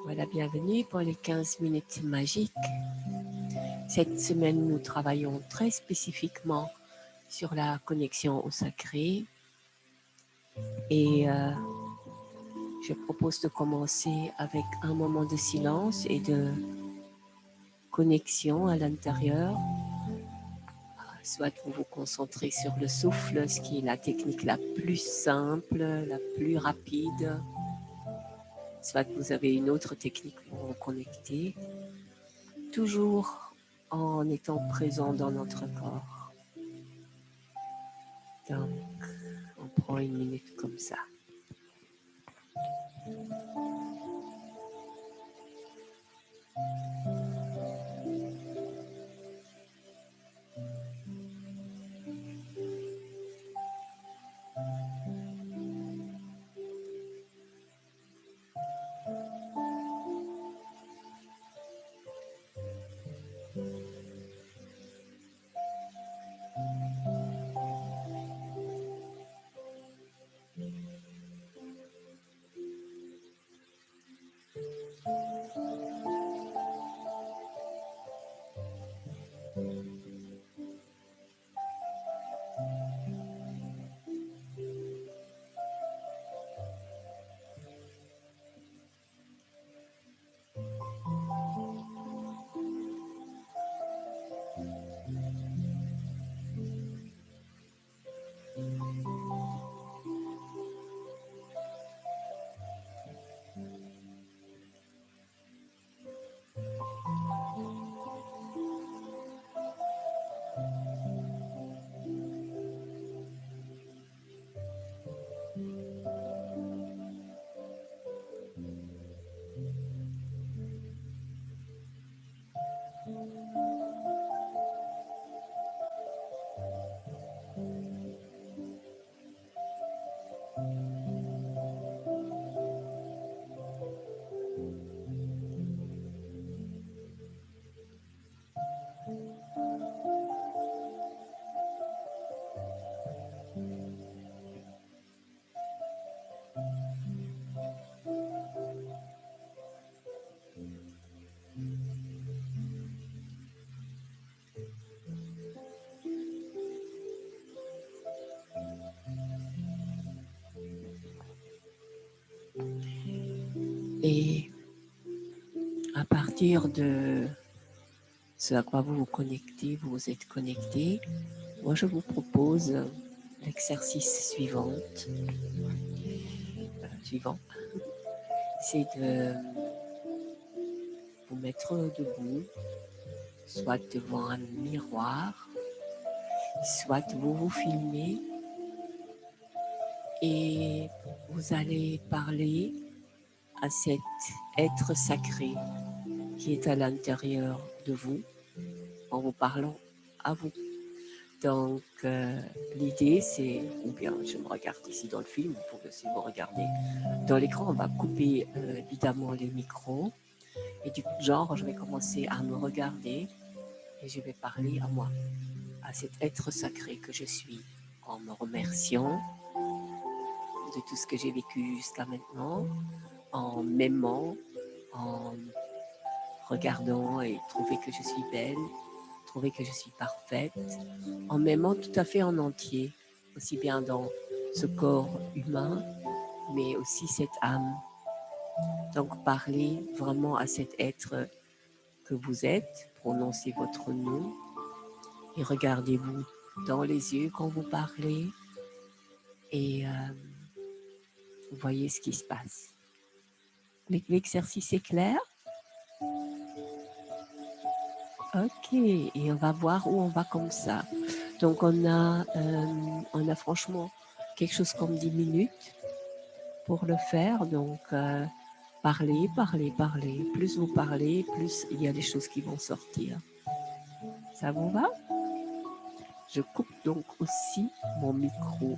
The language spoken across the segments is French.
Voilà, bienvenue pour les 15 minutes magiques. Cette semaine, nous travaillons très spécifiquement sur la connexion au sacré et je propose de commencer avec un moment de silence et de connexion à l'intérieur. Soit vous vous concentrez sur le souffle, ce qui est la technique la plus simple, la plus rapide, soit vous avez une autre technique pour vous connecter, toujours en étant présent dans notre corps. Donc, on prend une minute comme ça. Et à partir de ce à quoi vous vous connectez, vous vous êtes connecté, moi je vous propose l'exercice suivant, c'est de vous mettre debout, soit devant un miroir, soit vous vous filmez et vous allez parler à cet être sacré qui est à l'intérieur de vous en vous parlant à vous. Donc, l'idée, c'est, ou bien je me regarde ici dans le film, vous pouvez aussi vous regarder dans l'écran, on va couper évidemment les micros. Et du genre, je vais commencer à me regarder et je vais parler à moi, à cet être sacré que je suis, en me remerciant de tout ce que j'ai vécu jusqu'à maintenant, en m'aimant, en regardant et trouver que je suis belle, trouver que je suis parfaite, en m'aimant tout à fait en entier, aussi bien dans ce corps humain, mais aussi cette âme. Donc parler vraiment à cet être que vous êtes, prononcez votre nom et regardez-vous dans les yeux quand vous parlez et voyez ce qui se passe. L'exercice est clair? Ok, et on va voir où on va comme ça. Donc on a franchement quelque chose comme 10 minutes pour le faire. Donc parlez, parlez, parlez. Plus vous parlez, plus il y a des choses qui vont sortir. Ça vous va? Je coupe donc aussi mon micro.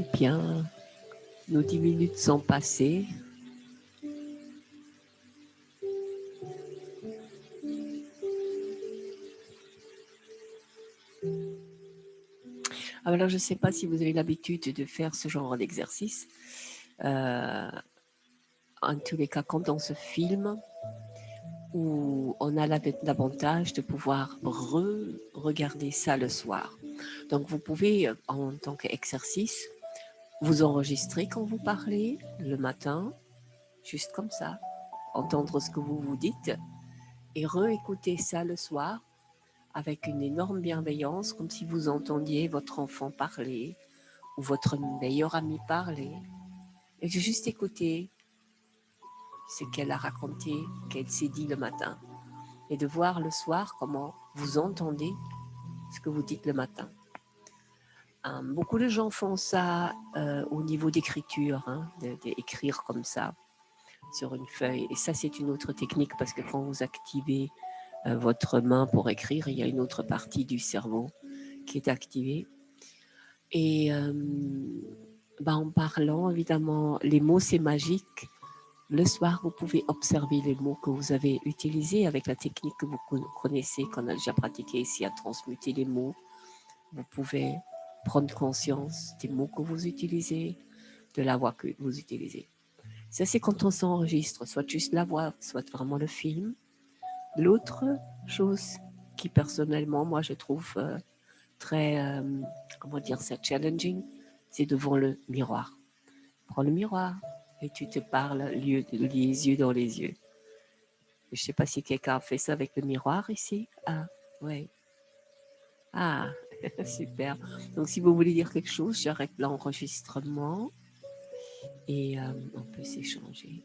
Eh bien, nos 10 minutes sont passées. Alors, je ne sais pas si vous avez l'habitude de faire ce genre d'exercice. En tous les cas, quand on se filme, où on a l'avantage de pouvoir regarder ça le soir. Donc, vous pouvez, en tant qu'exercice, vous enregistrer quand vous parlez le matin, juste comme ça, entendre ce que vous vous dites et réécouter ça le soir avec une énorme bienveillance, comme si vous entendiez votre enfant parler ou votre meilleur ami parler. Et de juste écouter ce qu'elle a raconté, qu'elle s'est dit le matin. Et de voir le soir comment vous entendez ce que vous dites le matin. Beaucoup de gens font ça au niveau d'écriture, d'écrire comme ça sur une feuille. Et ça, c'est une autre technique parce que quand vous activez votre main pour écrire, il y a une autre partie du cerveau qui est activée. Et en parlant, évidemment, les mots, c'est magique. Le soir, vous pouvez observer les mots que vous avez utilisés avec la technique que vous connaissez, qu'on a déjà pratiqué ici à transmuter les mots. Vous pouvez prendre conscience des mots que vous utilisez, de la voix que vous utilisez. Ça, c'est quand on s'enregistre, soit juste la voix, soit vraiment le film. L'autre chose qui, personnellement, moi, je trouve très, comment dire ça, challenging, c'est devant le miroir. Prends le miroir et tu te parles les yeux dans les yeux. Je ne sais pas si quelqu'un a fait ça avec le miroir ici. Ah, ouais. Ah, super. Donc, si vous voulez dire quelque chose, j'arrête l'enregistrement et on peut s'échanger.